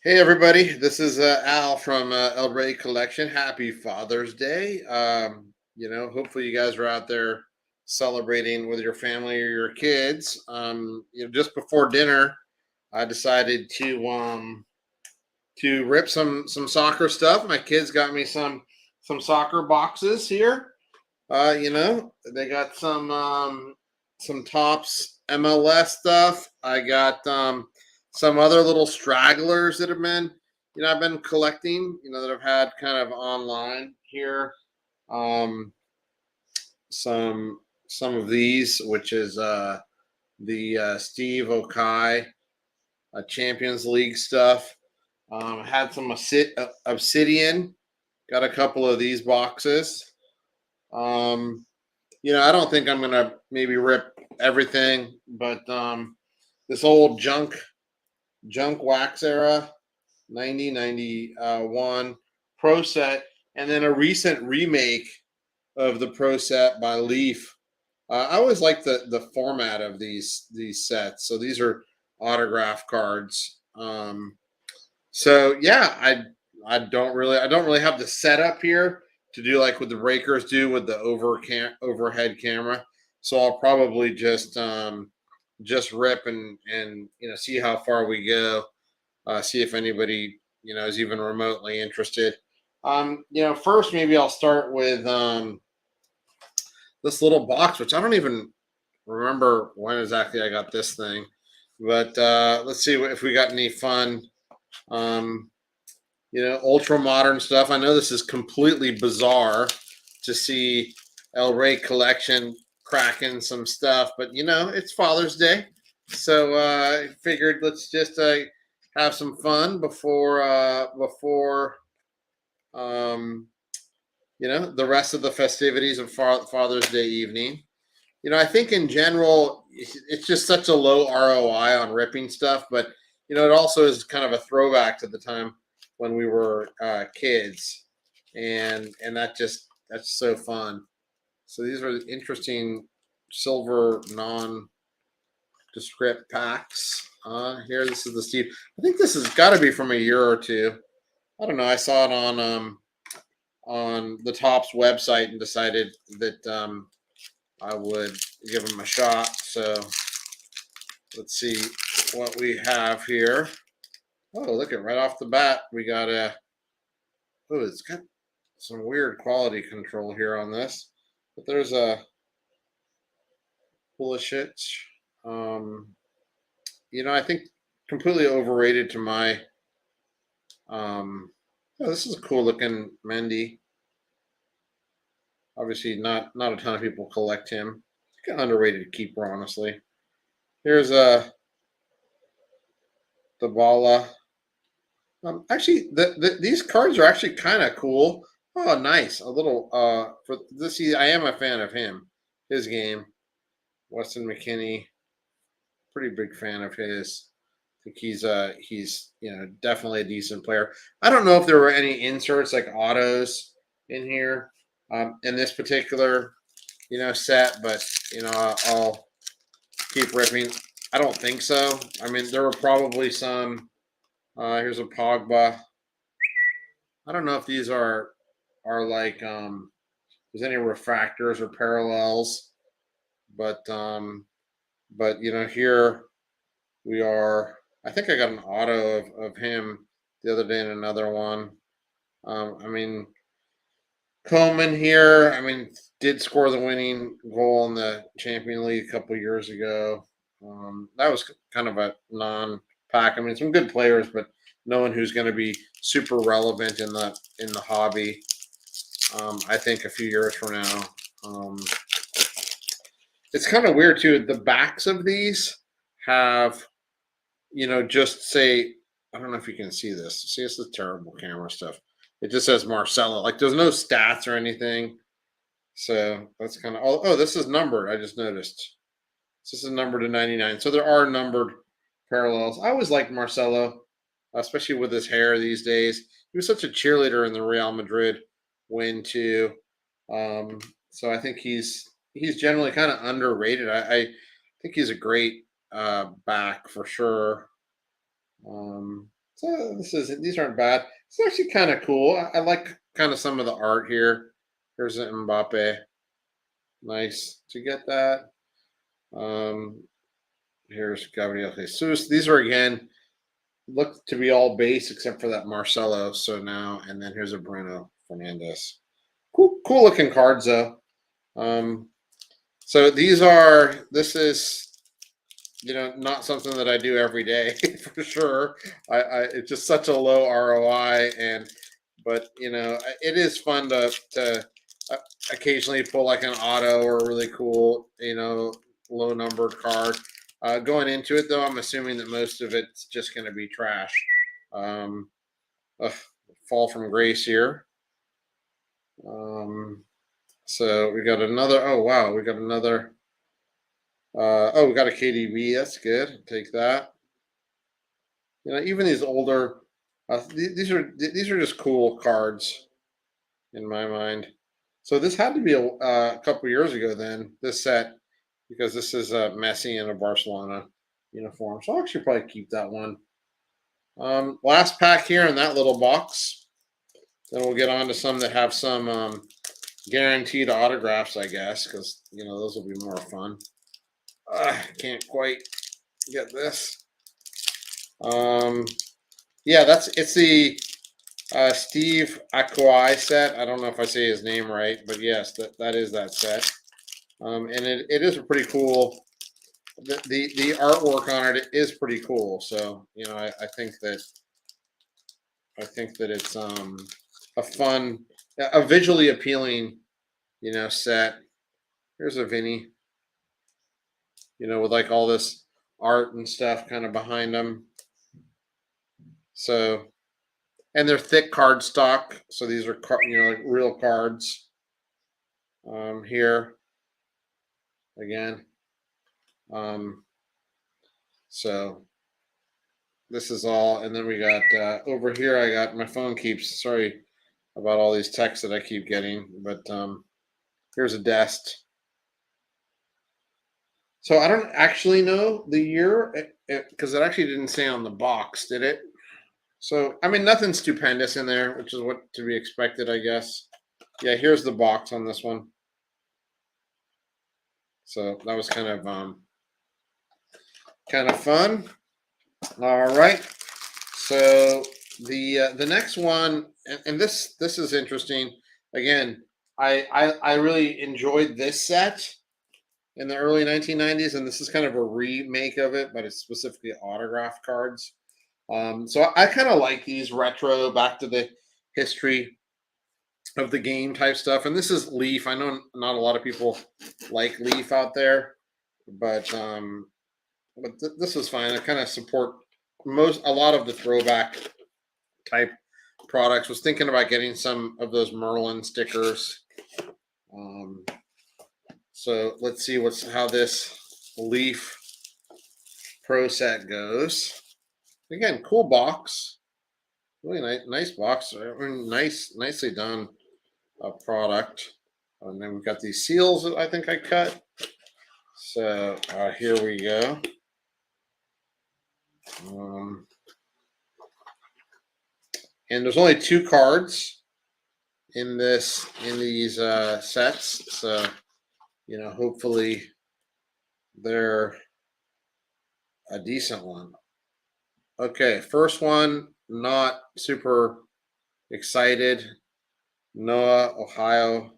Hey everybody, this is Al from El Rey Collection. Happy Father's Day. Hopefully you guys are out there celebrating with your family or your kids. Just before dinner, I decided to rip some soccer stuff. My kids got me some soccer boxes here. They got some tops MLS stuff. I got some other little stragglers that have been, I've been collecting, that I've had kind of online here. Um, some of these, which is the Steve Okai Champions League stuff. Had some Obsidian. Got a couple of these boxes. Um, I don't think I'm gonna maybe rip everything, but this old junk wax era 9091 Pro Set, and then a recent remake of the Pro Set by Leaf. I always like the format of these sets. So these are autograph cards. So yeah, I don't really have the setup here to do like what the breakers do with the overhead camera. So I'll probably just rip and see how far we go. See if anybody is even remotely interested. First maybe I'll start with this little box, which I don't even remember when exactly I got this thing. But let's see if we got any fun. Um, Ultra modern stuff. I know this is completely bizarre to see El Rey Collection cracking some stuff, but it's Father's Day, so I figured let's just have some fun before um, the rest of the festivities of Father's Day evening. I think in general it's just such a low ROI on ripping stuff, but it also is kind of a throwback to the time when we were kids, and that's so fun. So these are interesting silver nondescript packs. Here, this is the Steve. I think this has got to be from a year or two. I don't know. I saw it on the Topps website and decided that I would give them a shot. So let's see what we have here. Oh, look at right off the bat, we got it's got some weird quality control here on this, but there's a Pulisic. Um, I think completely overrated to my. Oh, this is a cool looking Mendy. Obviously, not a ton of people collect him. Kind of underrated keeper, honestly. Here's the Bala. Actually, these cards are actually kind of cool. Oh, nice. A little for this. I am a fan of him. His game, Weston McKinney. Pretty big fan of his. I think he's definitely a decent player. I don't know if there were any inserts like autos in here in this particular set, but I'll keep ripping. I don't think so. I mean, there were probably some. Here's a Pogba. I don't know if these are like there's any refractors or parallels, but here we are. I think I got an auto of him the other day in another one. I mean, Coleman here. I mean, did score the winning goal in the Champion League a couple years ago. That was kind of a non-pack. I mean, some good players, but no one who's going to be super relevant in the hobby. I think a few years from now. It's kind of weird too. The backs of these have, just say, I don't know if you can see this. See, this is terrible camera stuff. It just says Marcelo. Like there's no stats or anything. So that's kind of, oh, this is numbered. I just noticed. This is numbered to 99. So there are numbered parallels. I always liked Marcelo, especially with his hair these days. He was such a cheerleader in the Real Madrid win too. So I think he's generally kind of underrated. I think he's a great back for sure. So these aren't bad. It's actually kind of cool. I like kind of some of the art here. Here's an Mbappe. Nice to get that. Um, here's Gabriel Jesus. These are again look to be all base except for that Marcelo. So now and then here's a Bruno Fernandez. Cool looking cards though. Um, so these are this is not something that I do every day for sure. It's just such a low ROI, and but it is fun to uh, occasionally pull like an auto or a really cool low numbered card. Going into it though, I'm assuming that most of it's just going to be trash. Um, ugh, fall from grace here. Um, so we got another. Oh wow, we got another. Oh, we got a KDB. That's good. Take that. Even these older, these are just cool cards in my mind. So this had to be a couple years ago then. This set because this is Messi in a Barcelona uniform. So I'll actually probably keep that one. Last pack here in that little box. Then we'll get on to some that have some guaranteed autographs, I guess, because those will be more fun. Can't quite get this. Yeah, it's the Steve Akwai set. I don't know if I say his name right, but yes, that is that set. And it is a pretty cool. The artwork on it is pretty cool. So I think that it's a fun, a visually appealing set. Here's a Vinny, with like all this art and stuff kind of behind them. So and they're thick card stock, so these are like real cards. Here again. Um, so this is all, and then we got over here. I got my phone keeps. Sorry about all these texts that I keep getting, but here's a Dest. So I don't actually know the year because it actually didn't say on the box, did it? So I mean, nothing stupendous in there, which is what to be expected, I guess. Yeah, here's the box on this one. So that was kind of fun. All right. So the next one, and this is interesting. Again, I really enjoyed this set in the early 1990s, and this is kind of a remake of it, but it's specifically autograph cards. So I kind of like these retro, back to the history of the game type stuff. And this is Leaf. I know not a lot of people like Leaf out there, but this is fine. I kind of support a lot of the throwback type products. Was thinking about getting some of those Merlin stickers. Um, so let's see how this Leaf Pro set goes. Again, cool box. Really nice box. Nicely done product. And then we've got these seals that I think I cut. So here we go. And there's only 2 cards in these sets, so hopefully they're a decent one. Okay, first one, not super excited. Noah, Ohio.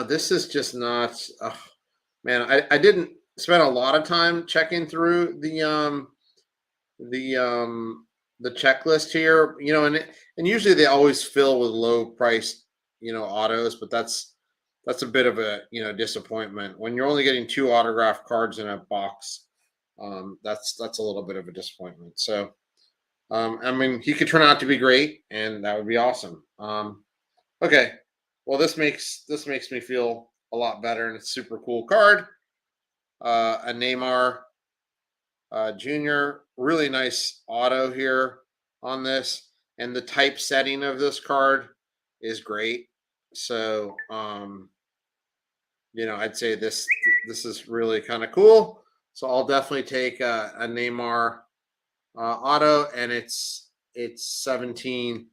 This is just not. Man, I didn't spend a lot of time checking through the the checklist here, and usually they always fill with low priced, autos, but that's a bit of a disappointment when you're only getting 2 autograph cards in a box. That's a little bit of a disappointment. So I mean, he could turn out to be great, and that would be awesome. Okay, well this makes me feel a lot better, and it's a super cool card. A Neymar Junior, really nice auto here on this, and the typesetting of this card is great. So, I'd say this is really kind of cool. So I'll definitely take a Neymar auto, and it's 17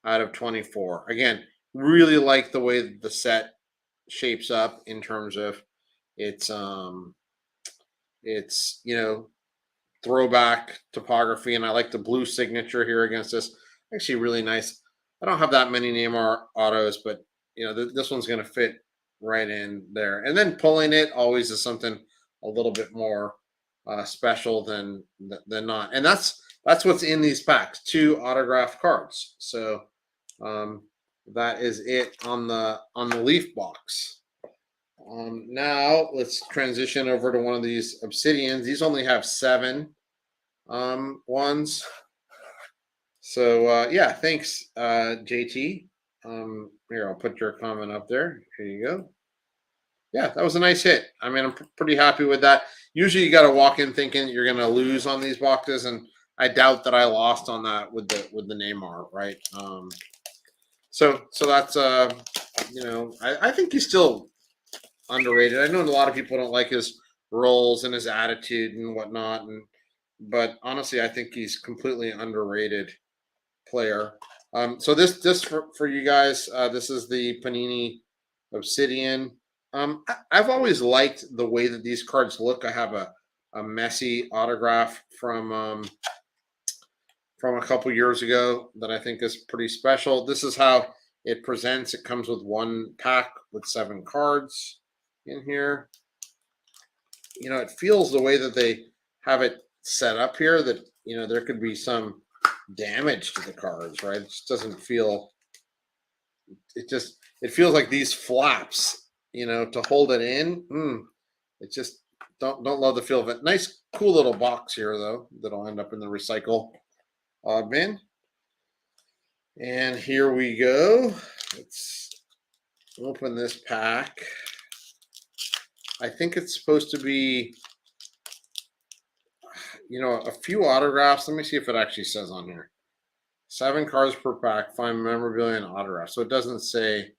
out of 24. Again, really like the way the set shapes up in terms of its it's throwback topography, and I like the blue signature here against this. Actually, really nice. I don't have that many Neymar autos, but this one's going to fit right in there. And then pulling it always is something a little bit more special than not. And that's what's in these packs: 2 autographed cards. So um, that is it on the Leaf box. Now let's transition over to one of these Obsidians. These only have 7 ones. So yeah, thanks, JT. Here, I'll put your comment up there. Here you go. Yeah, that was a nice hit. I mean, I'm pretty happy with that. Usually, you got to walk in thinking you're going to lose on these boxes, and I doubt that I lost on that with the Neymar, right? So that's I think he's still underrated. I know a lot of people don't like his roles and his attitude and whatnot, but honestly, I think he's completely underrated player. So this for you guys, this is the Panini Obsidian. I've always liked the way that these cards look. I have a messy autograph from a couple years ago that I think is pretty special. This is how it presents. It comes with 1 pack with 7 cards in here. It feels the way that they have it set up here that there could be some damage to the cards, right? It just doesn't feel. It feels like these flaps, to hold it in. It just don't love the feel of it. Nice, cool little box here though that'll end up in the recycle bin. And here we go. Let's open this pack. I think it's supposed to be, a few autographs. Let me see if it actually says on here. 7 cards per pack, 5 memorabilia and autographs. So it doesn't say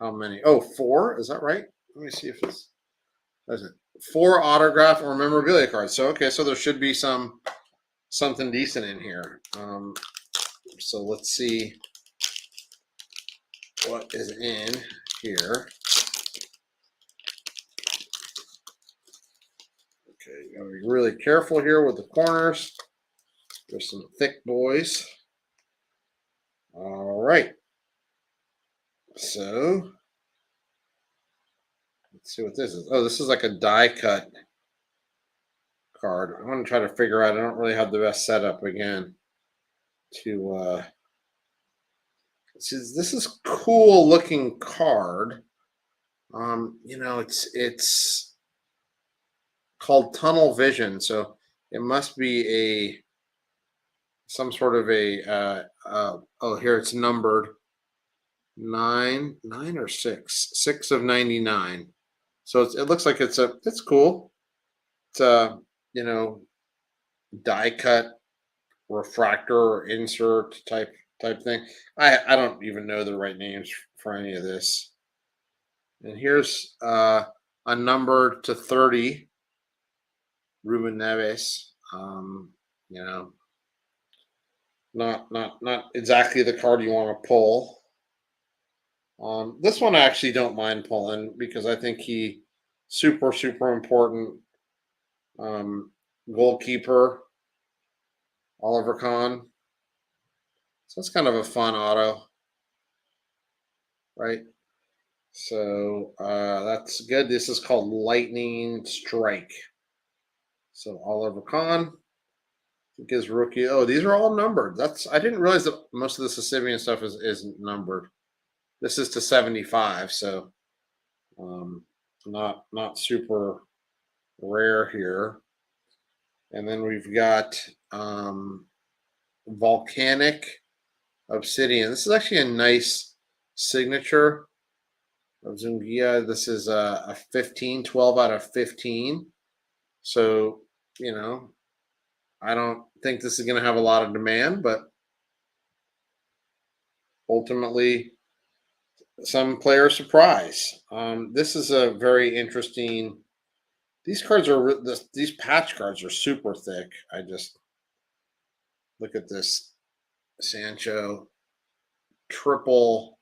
how many. Oh, 4? Is that right? Let me see if it's does it. 4 autograph or memorabilia cards. So okay, so there should be something decent in here. So let's see what is in here. Okay, you gotta be really careful here with the corners. There's some thick boys. All right. So let's see what this is. Oh, this is like a die cut card. I'm going to try to figure out. I don't really have the best setup again to this is cool looking card. It's called Tunnel Vision, so it must be some sort of oh, here it's numbered 9 or 6 of 99. So it looks like it's cool. It's a die cut refractor or insert type thing. I don't even know the right names for any of this. And here's a number to 30, Ruben Neves. Not exactly the card you want to pull. This one I actually don't mind pulling because I think he super important goalkeeper, Oliver Kahn. So it's kind of a fun auto, right? So that's good. This is called Lightning Strike. So Oliver Kahn. I think his rookie. Oh, these are all numbered. I didn't realize that most of the Sicilian stuff is numbered. This is to 75, so not super rare here. And then we've got Volcanic Obsidian. This is actually a nice signature of Zungia. This is a 15, 12 out of 15. So, I don't think this is going to have a lot of demand, but ultimately, some player surprise. This is a very interesting. These cards are these patch cards are super thick. I just look at this Sancho triple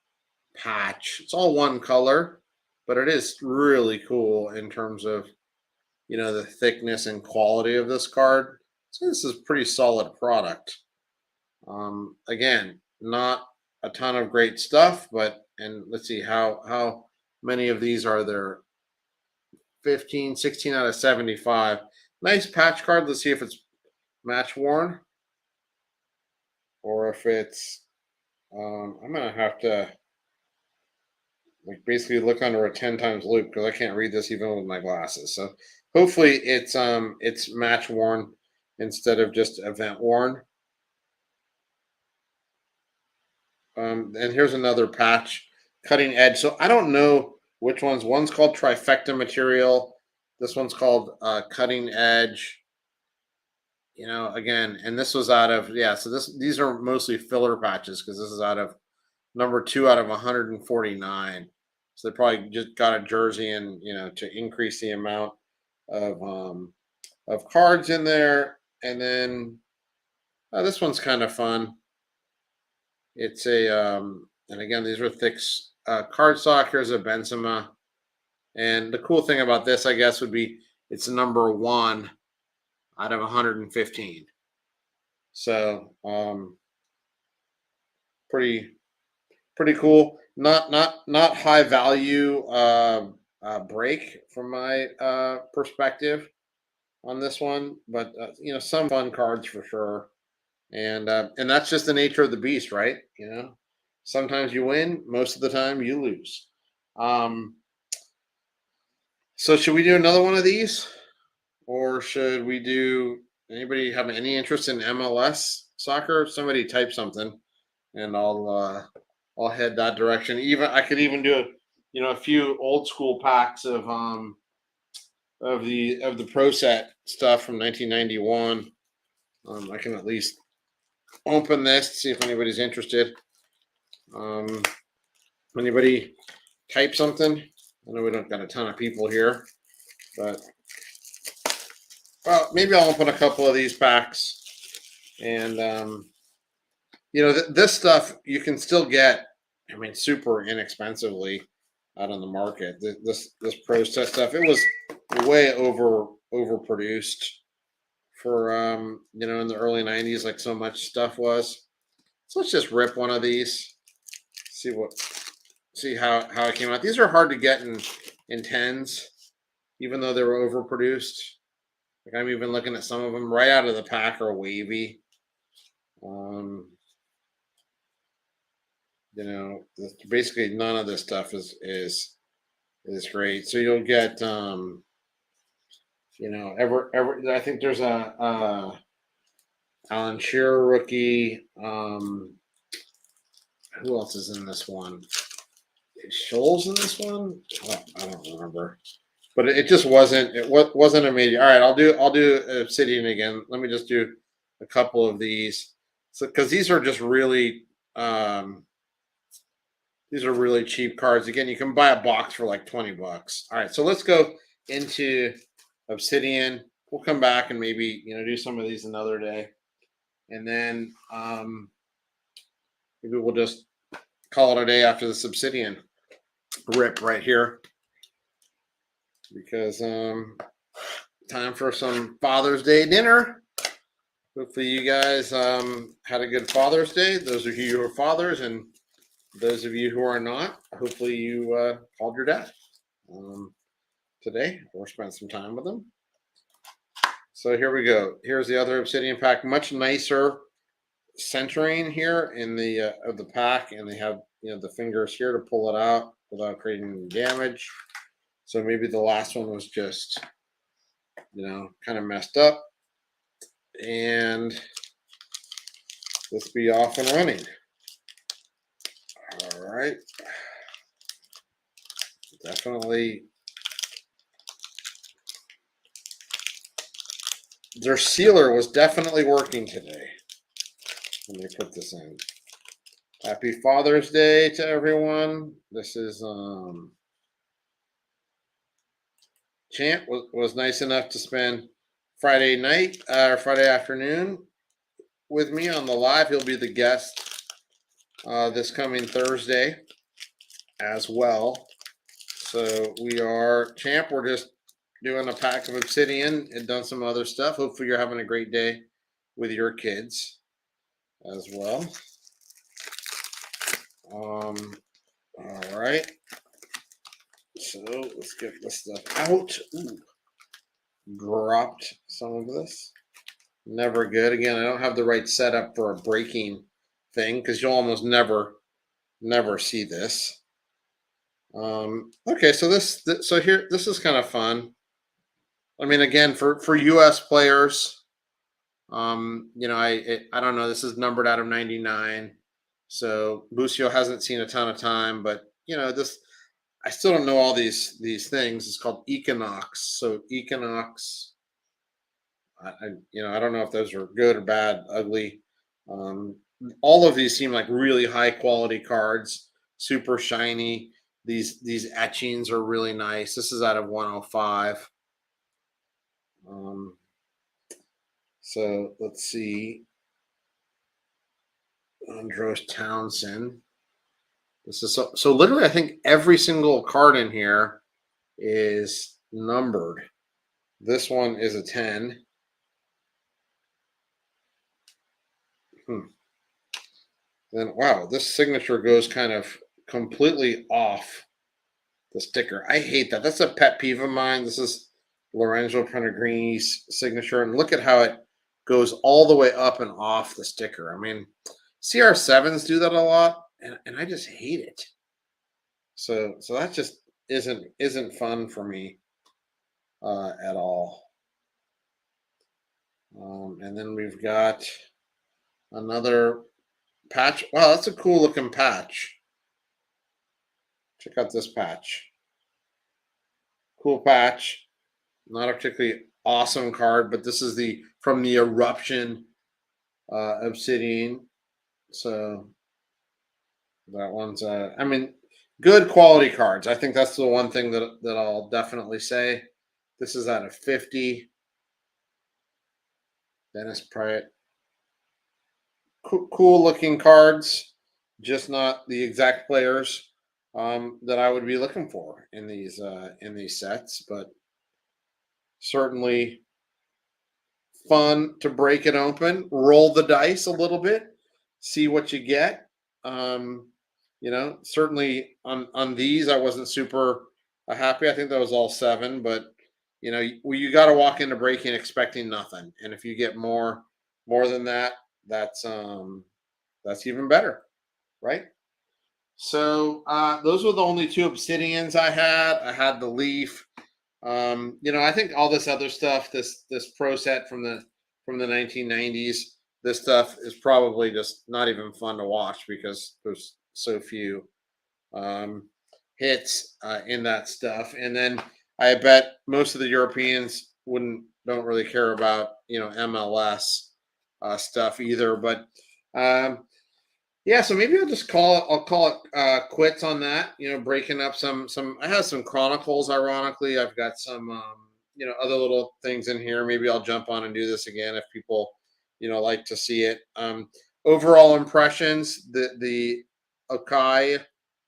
patch. It's all one color, but it is really cool in terms of the thickness and quality of this card. So this is a pretty solid product. Again, not a ton of great stuff, but and let's see how many of these are there. 15, 16 out of 75. Nice patch card. Let's see if it's match worn or if it's I'm gonna have to like basically look under a 10 times loop because I can't read this even with my glasses. So hopefully it's match worn instead of just event worn. And here's another patch, cutting edge. So I don't know which one's. One's called trifecta material. This one's called cutting edge. Again, and this was out of So these are mostly filler patches because this is out of number 2 out of 149. So they probably just got a jersey and to increase the amount of cards in there. And then this one's kind of fun. It's and again, these are thick cardstock. Here's a Benzema. And the cool thing about this, I guess, would be it's number 1 out of 115. So pretty cool. Not high value break from my perspective on this one, but some fun cards for sure. And that's just the nature of the beast, right? Sometimes you win, most of the time you lose. So should we do another one of these, or should we do? Anybody have any interest in MLS soccer? Somebody type something, and I'll head that direction. Even I could even do a few old school packs of the Pro Set stuff from 1991. I can at least open this to see if anybody's interested. Anybody type something? I know we don't got a ton of people here, but well, maybe I'll open a couple of these packs. And this stuff you can still get. I mean, super inexpensively out on the market. This Pro Set stuff, it was way overproduced for in the early 90s, like so much stuff was. So let's just rip one of these. See how it came out. These are hard to get in tens, even though they were overproduced. Like I'm even looking at some of them right out of the pack are wavy. Basically none of this stuff is great. So you'll get I think there's a Alan Shearer rookie. Who else is in this one? Is Scholes in this one? I don't remember. But it just wasn't. It wasn't amazing. All right, I'll do Obsidian again. Let me just do a couple of these. So because these are just really cheap cards. Again, you can buy a box for like $20. All right, so let's go into Obsidian. We'll come back and maybe do some of these another day, and then maybe we'll just call it a day after this Obsidian rip right here, because time for some Father's Day dinner. Hopefully you guys had a good Father's Day. Those of you who are fathers, and those of you who are not, hopefully you called your dad today or spent some time with them. So here we go. Here's the other Obsidian pack. Much nicer centering here in the of the pack, and they have the fingers here to pull it out without creating any damage. So maybe the last one was just kind of messed up, and let's be off and running. All right, definitely. Their sealer was definitely working today when they put this in. Happy Father's Day to everyone. This is Champ was nice enough to spend Friday night or Friday afternoon with me on the live. He'll be the guest this coming Thursday as well. So we are Champ. We're just doing a pack of Obsidian and done some other stuff. Hopefully you're having a great day with your kids as well. All right. So let's get this stuff out. Ooh, dropped some of this. Never good. Again, I don't have the right setup for a breaking thing because you'll almost never see this. Okay, so so here, this is kind of fun. I mean, again, for U.S. players, I don't know. This is numbered out of 99, so Busio hasn't seen a ton of time, but this I still don't know all these things. It's called Equinox. So Equinox, I don't know if those are good or bad, ugly. Um, all of these seem like really high quality cards, super shiny. These etchings are really nice. This is out of 105. So let's see. Andros Townsend. This is so literally I think every single card in here is numbered. This one is a 10. Then wow, this signature goes kind of completely off the sticker. I hate that. That's a pet peeve of mine. This is Lorenzo Pellegrini's signature, and look at how it goes all the way up and off the sticker. I mean, CR7s do that a lot, and I just hate it. So that just isn't fun for me at all. And then we've got another patch. Wow, that's a cool looking patch. Check out this patch. Cool patch. Not a particularly awesome card, but this is from the Eruption Obsidian. So that one's I mean, good quality cards. I think that's the one thing that I'll definitely say. This is out of 50. Dennis Pratt. Cool looking cards, just not the exact players that I would be looking for in these sets, but certainly fun to break it open, roll the dice a little bit, see what you get. Certainly on these, I wasn't super happy. I think that was all 7, but you got to walk into breaking expecting nothing, and if you get more than that, that's even better, right? So those were the only 2 Obsidians I had. I had the Leaf. I think all this other stuff, this pro set from the 1990s, this stuff is probably just not even fun to watch because there's so few hits in that stuff. And then I bet most of the Europeans don't really care about MLS stuff either. But yeah, so maybe I'll call it quits on that. Breaking up some. I have some Chronicles. Ironically, I've got some other little things in here. Maybe I'll jump on and do this again if people like to see it. Overall impressions: the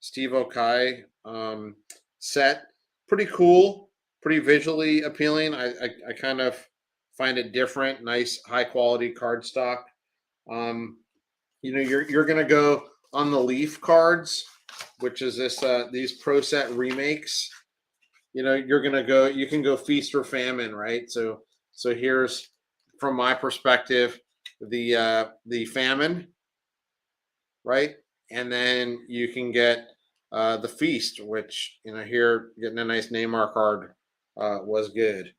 Steve Okai set, pretty cool, pretty visually appealing. I kind of find it different, nice, high quality cardstock. You're gonna go on the Leaf cards, which is these pro set remakes. You can go feast or famine, right? So here's, from my perspective, the famine, right? And then you can get the feast, which here getting a nice Neymar card was good.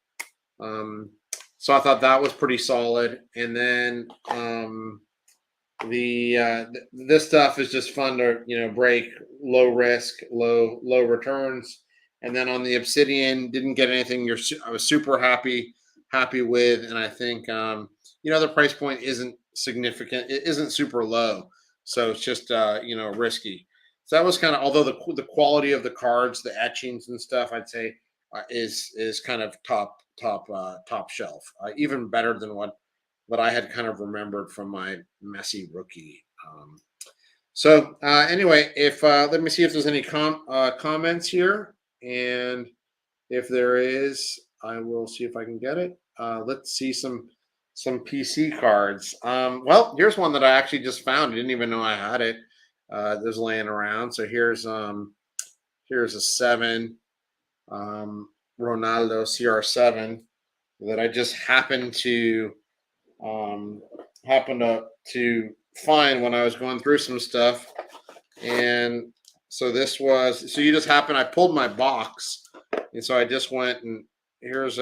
So I thought that was pretty solid. And then this stuff is just fun to break, low risk, low returns. And then on the Obsidian, didn't get anything I was super happy with, and I think the price point isn't significant, it isn't super low, so it's just risky. So that was kind of, although the quality of the cards, the etchings and stuff, I'd say is kind of top shelf, even better than what I had kind of remembered from my messy rookie. So anyway, if let me see if there's any comments here, and if there is, I will see if I can get it. Let's see some PC cards. Well, here's one that I actually just found. I didn't even know I had it. There's laying around. So here's a 7 um, Ronaldo CR7 that I just um, happened to find when I was going through some stuff. And so you just happened, I pulled my box, and so I just went, and here's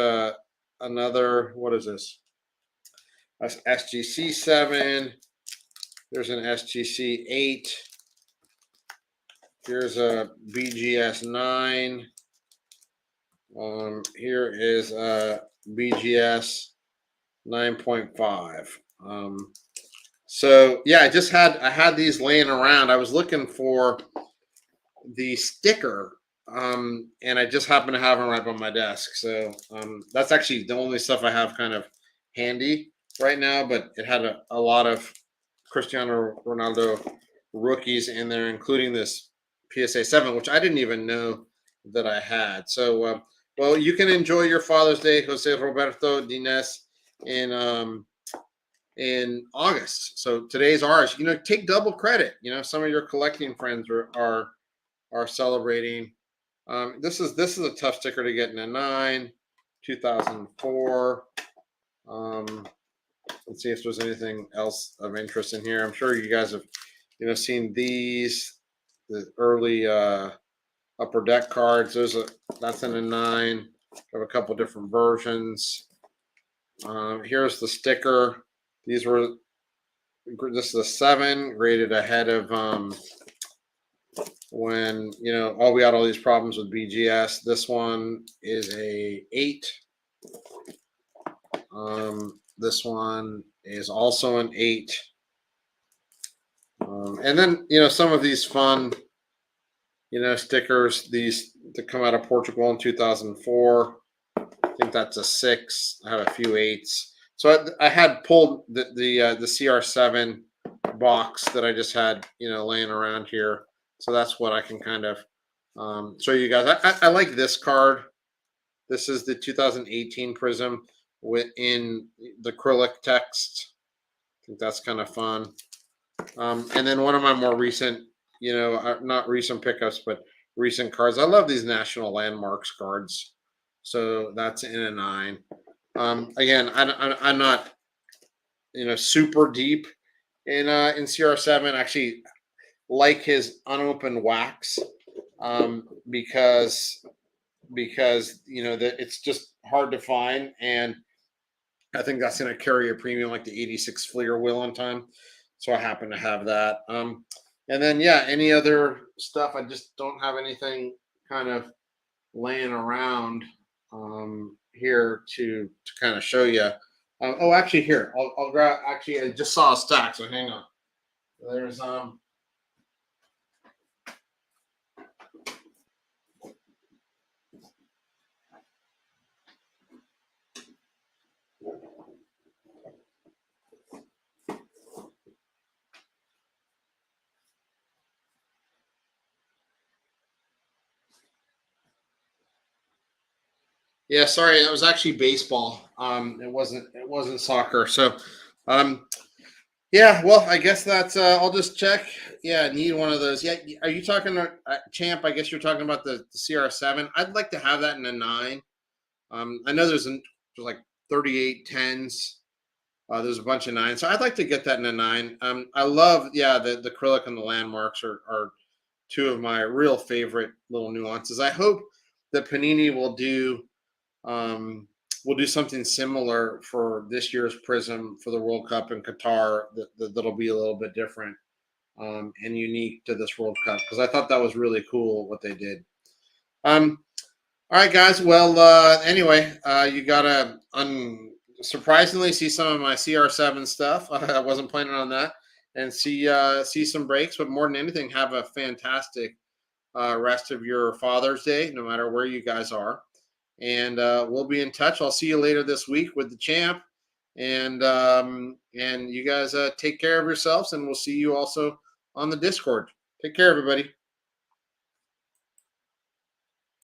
another, what is this? SGC 7. There's an SGC 8. Here's a BGS 9. Here is a BGS 9.5. So yeah, I had these laying around. I was looking for the sticker, and I just happen to have them right by my desk. So that's actually the only stuff I have kind of handy right now. But it had a lot of Cristiano Ronaldo rookies in there, including this PSA 7, which I didn't even know that I had. So well, you can enjoy your Father's Day, Jose Roberto Dines, in August. So today's ours. Take double credit. Some of your collecting friends are celebrating. This is a tough sticker to get in a 9, 2004. Let's see if there's anything else of interest in here. I'm sure you guys have seen the early upper deck cards. That's in a 9. Have a couple different versions. Here's the sticker. This is a 7, rated ahead of when we had all these problems with BGS. This one is a 8. This one is also an 8. And then some of these fun stickers, these that come out of Portugal in 2004. I think that's a 6. I had a few 8s. So I had pulled the CR7 box that I just had laying around here. So that's what I can kind of show you guys. I like this card. This is the 2018 Prism in the acrylic text. I think that's kind of fun. And then one of my more recent, not recent pickups, but recent cards. I love these national landmarks cards. So that's in a 9. Again, I'm not, super deep in CR7. Actually, like his unopened wax, because that it's just hard to find, and I think that's going to carry a premium like the 86 Fleer will in time. So I happen to have that. And then yeah, any other stuff? I just don't have anything kind of laying around here to kind of show you. Oh, actually, here I'll grab. Actually, I just saw a stack, so hang on. There's yeah, sorry, that was actually baseball. It wasn't soccer. So, um, yeah, well, I guess that's. I'll just check. Yeah, need one of those. Yeah, are you talking Champ? I guess you're talking about the CR7. I'd like to have that in a 9. I know there's like 38 10s. There's a bunch of 9s, so I'd like to get that in a 9. I love, yeah, the acrylic and the landmarks are two of my real favorite little nuances. I hope that Panini will do something similar for this year's Prism for the World Cup in Qatar. That'll be a little bit different and unique to this World Cup, because I thought that was really cool what they did. All right, guys. Well, anyway, you gotta surprisingly see some of my CR7 stuff. I wasn't planning on that, and see some breaks. But more than anything, have a fantastic rest of your Father's Day, no matter where you guys are. and we'll be in touch. I'll see you later this week with the champ, and you guys take care of yourselves, and we'll see you also on the Discord. Take care, everybody.